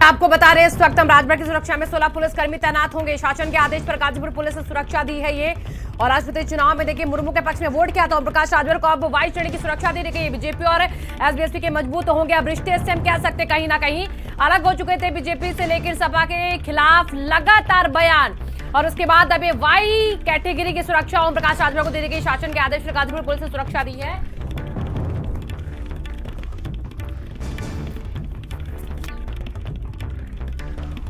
आपको बता रहे हैं इस वक्त हम राजभर की सुरक्षा में 16 पुलिसकर्मी तैनात होंगे। शासन के आदेश पर गाजीपुर पुलिस ने सुरक्षा दी है ये। और राष्ट्रपति चुनाव में देखिए मुर्मू के पक्ष में वोट किया था ओम प्रकाश राजभर को, अब वाई श्रेणी की सुरक्षा दे रही है। बीजेपी और एसबीएसपी के मजबूत होंगे अब रिश्ते, इससे हम कह सकते कहीं ना कहीं अलग हो चुके थे बीजेपी से, लेकिन सपा के खिलाफ लगातार बयान और उसके बाद अब ये वाई कैटेगरी की सुरक्षा ओम प्रकाश राजभर को दे दी गई। शासन के आदेश पर गाजीपुर पुलिस ने सुरक्षा दी है।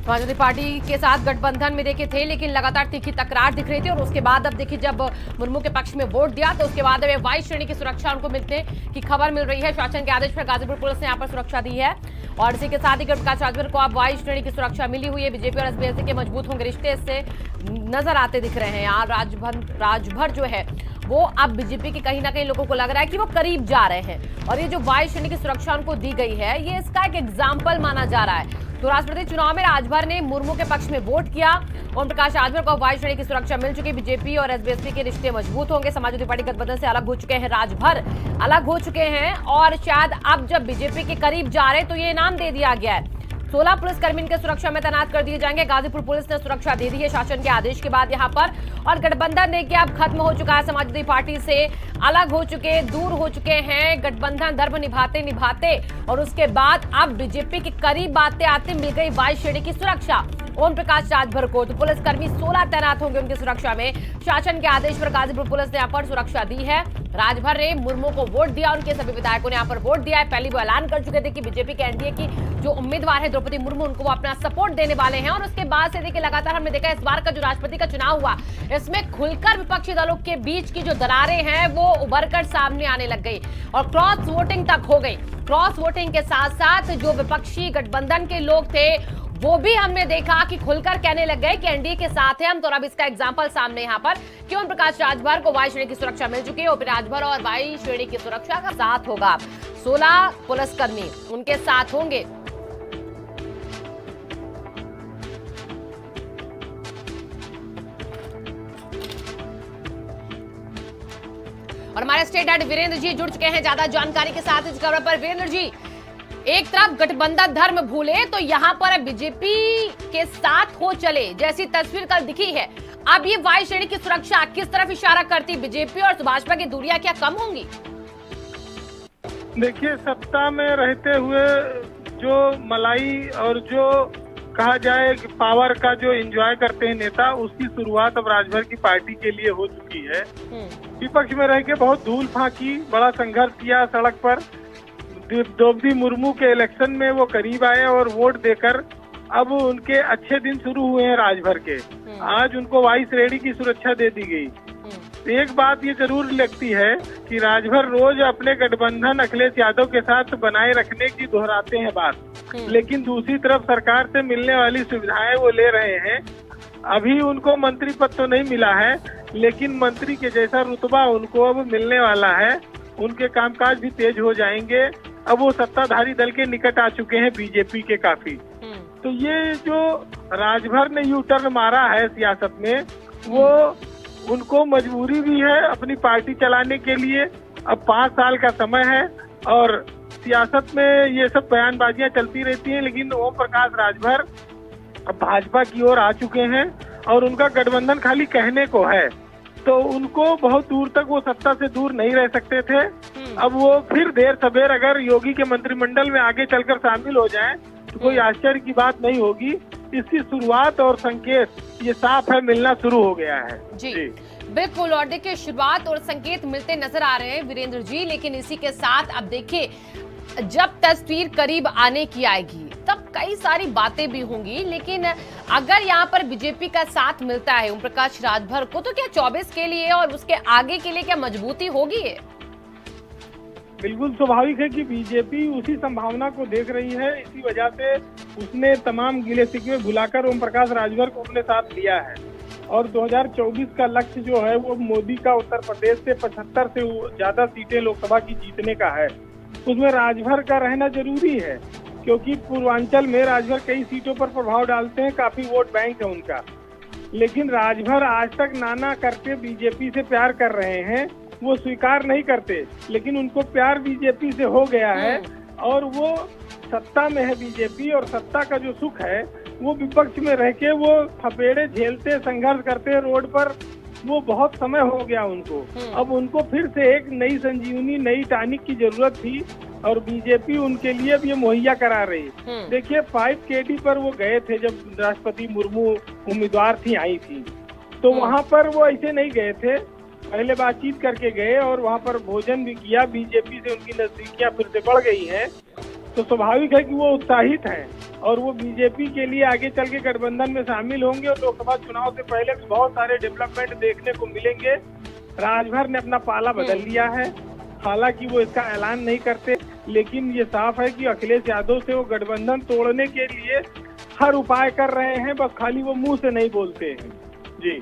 समाजवादी पार्टी के साथ गठबंधन में देखे थे, लेकिन लगातार तीखी तकरार दिख रही थी। और उसके बाद अब देखिए जब मुर्मू के पक्ष में वोट दिया तो उसके बाद अब वाई श्रेणी की सुरक्षा उनको मिलने की खबर मिल रही है। शासन के आदेश पर गाजीपुर पुलिस ने यहाँ पर सुरक्षा दी है और इसी के साथ ही प्रकाश राजभर को अब वाई श्रेणी की सुरक्षा मिली हुई है। बीजेपी और एसबीएसपी के मजबूत होंगे रिश्ते इससे नजर आते दिख रहे हैं। यहाँ राजभर जो है वो अब बीजेपी के कहीं ना कहीं लोगों को लग रहा है कि वो करीब जा रहे हैं और ये जो वाई श्रेणी की सुरक्षा उनको दी गई है ये इसका एक एग्जाम्पल माना जा रहा है। तो राष्ट्रपति चुनाव में राजभर ने मुर्मू के पक्ष में वोट किया। ओम प्रकाश राजभर को वाई श्रेणी की सुरक्षा मिल चुकी। बीजेपी और एसबीएसपी के रिश्ते मजबूत होंगे। समाजवादी पार्टी गठबंधन से अलग हो चुके हैं, राजभर अलग हो चुके हैं और शायद अब जब बीजेपी के करीब जा रहे तो ये इनाम दे दिया गया है। 16 पुलिसकर्मी इनके सुरक्षा में तैनात कर दिए जाएंगे। गाजीपुर पुलिस ने सुरक्षा दे दी है शासन के आदेश के बाद यहाँ पर। और गठबंधन देखिए अब खत्म हो चुका है, समाजवादी पार्टी से अलग हो चुके, दूर हो चुके हैं। गठबंधन धर्म निभाते और उसके बाद अब बीजेपी के करीब आते आते मिल गई वाई श्रेणी की सुरक्षा ओम प्रकाश राजभर को। तो पुलिसकर्मी 16 तैनात होंगे उनकी सुरक्षा में। शासन के आदेश पर गाजीपुर पुलिस ने यहाँ पर सुरक्षा दी है। राजभर ने मुर्मू को वोट दिया, उनके सभी विधायकों ने यहाँ पर वोट दिया है। पहले वो ऐलान कर चुके थे कि बीजेपी के एनडीए की जो उम्मीदवार है द्रौपदी मुर्मू उनको वो अपना सपोर्ट देने वाले हैं। और उसके बाद से देखिए लगातार हमने देखा इस बार का जो राष्ट्रपति का चुनाव हुआ इसमें खुलकर विपक्षी दलों के बीच की जो दरारें हैं वो उभर कर सामने आने लग गई और क्रॉस वोटिंग तक हो गई। क्रॉस वोटिंग के साथ साथ जो विपक्षी गठबंधन के लोग थे वो भी हमने देखा कि खुलकर कहने लग गए कि एनडीए के साथ है हम। तो अब इसका एग्जांपल सामने यहाँ पर कि ओम प्रकाश राजभर को वाई श्रेणी की सुरक्षा मिल चुकी है। ओम राजभर और वाई श्रेणी की सुरक्षा का साथ होगा। 16 पुलिसकर्मी उनके साथ होंगे। और हमारे स्टेट हेड वीरेंद्र जी जुड़ चुके हैं ज्यादा जानकारी के साथ इस खबर पर। वीरेंद्र जी, एक तरफ गठबंधन धर्म भूले तो यहाँ पर बीजेपी के साथ हो चले जैसी तस्वीर कल दिखी है। अब ये वाई श्रेणी की सुरक्षा किस तरफ इशारा करती? बीजेपी और भाजपा की दूरियां क्या कम होंगी? देखिए, सत्ता में रहते हुए जो मलाई और जो कहा जाए कि पावर का जो एंजॉय करते हैं नेता, उसकी शुरुआत अब राजभर की पार्टी के लिए हो चुकी है। विपक्ष में रह के बहुत धूल फांकी, बड़ा संघर्ष किया सड़क पर। द्रौपदी मुर्मू के इलेक्शन में वो करीब आए और वोट देकर अब उनके अच्छे दिन शुरू हुए हैं राजभर के। आज उनको वाई श्रेणी की सुरक्षा दे दी गई। एक बात ये जरूर लगती है कि राजभर रोज अपने गठबंधन अखिलेश यादव के साथ बनाए रखने की दोहराते हैं बात, लेकिन दूसरी तरफ सरकार से मिलने वाली सुविधाएं वो ले रहे हैं। अभी उनको मंत्री पद तो नहीं मिला है, लेकिन मंत्री के जैसा रुतबा उनको अब मिलने वाला है। उनके कामकाज भी तेज हो जाएंगे। अब वो सत्ताधारी दल के निकट आ चुके हैं बीजेपी के काफी। तो ये जो राजभर ने यू टर्न मारा है सियासत में, वो उनको मजबूरी भी है अपनी पार्टी चलाने के लिए। अब 5 साल का समय है और सियासत में ये सब बयानबाजियां चलती रहती हैं, लेकिन ओम प्रकाश राजभर अब भाजपा की ओर आ चुके हैं और उनका गठबंधन खाली कहने को है। तो उनको बहुत दूर तक वो सत्ता से दूर नहीं रह सकते थे। अब वो फिर देर सबेर अगर योगी के मंत्रिमंडल में आगे चलकर शामिल हो जाएं तो कोई आश्चर्य की बात नहीं होगी। इसकी शुरुआत और संकेत ये साफ है, मिलना शुरू हो गया है। जी बिल्कुल। और देखिए शुरुआत और संकेत मिलते नजर आ रहे हैं वीरेंद्र जी, लेकिन इसी के साथ अब देखिए जब तस्वीर करीब आने की आएगी तब कई सारी बातें भी होंगी। लेकिन अगर यहाँ पर बीजेपी का साथ मिलता है ओम प्रकाश राजभर को तो क्या 24 के लिए और उसके आगे के लिए क्या मजबूती होगी? बिल्कुल स्वाभाविक है कि बीजेपी उसी संभावना को देख रही है। इसी वजह से उसने तमाम गिले शिकवे भुलाकर ओम प्रकाश राजभर को अपने साथ लिया है। और 2024 का लक्ष्य जो है वो मोदी का उत्तर प्रदेश से 75 से ज्यादा सीटें लोकसभा की जीतने का है। उसमें राजभर का रहना जरूरी है क्योंकि पूर्वांचल में राजभर कई सीटों पर प्रभाव डालते हैं, काफी वोट बैंक है उनका। लेकिन राजभर आज तक नाना करके बीजेपी से प्यार कर रहे हैं, वो स्वीकार नहीं करते, लेकिन उनको प्यार बीजेपी से हो गया है और वो सत्ता में है बीजेपी, और सत्ता का जो सुख है वो विपक्ष में रह के वो थपेड़े झेलते संघर्ष करते रोड पर, वो बहुत समय हो गया उनको। अब उनको फिर से एक नई संजीवनी, नई टॉनिक की जरूरत थी और बीजेपी उनके लिए अब ये मुहैया करा रही। देखिए 5 KD पर वो गए थे जब राष्ट्रपति मुर्मू उम्मीदवार थी, आई थी, तो वहाँ पर वो ऐसे नहीं गए थे, पहले बातचीत करके गए और वहाँ पर भोजन भी किया। बीजेपी से उनकी नजदीकियां फिर से बढ़ गई हैं, तो स्वाभाविक है कि वो उत्साहित हैं और वो बीजेपी के लिए आगे चल के गठबंधन में शामिल होंगे और लोकसभा चुनाव से पहले भी बहुत सारे डेवलपमेंट देखने को मिलेंगे। राजभर ने अपना पाला बदल लिया है, हालांकि वो इसका ऐलान नहीं करते, लेकिन ये साफ है कि अखिलेश यादव से वो गठबंधन तोड़ने के लिए हर उपाय कर रहे हैं, बस खाली वो मुंह से नहीं बोलते हैं। जी।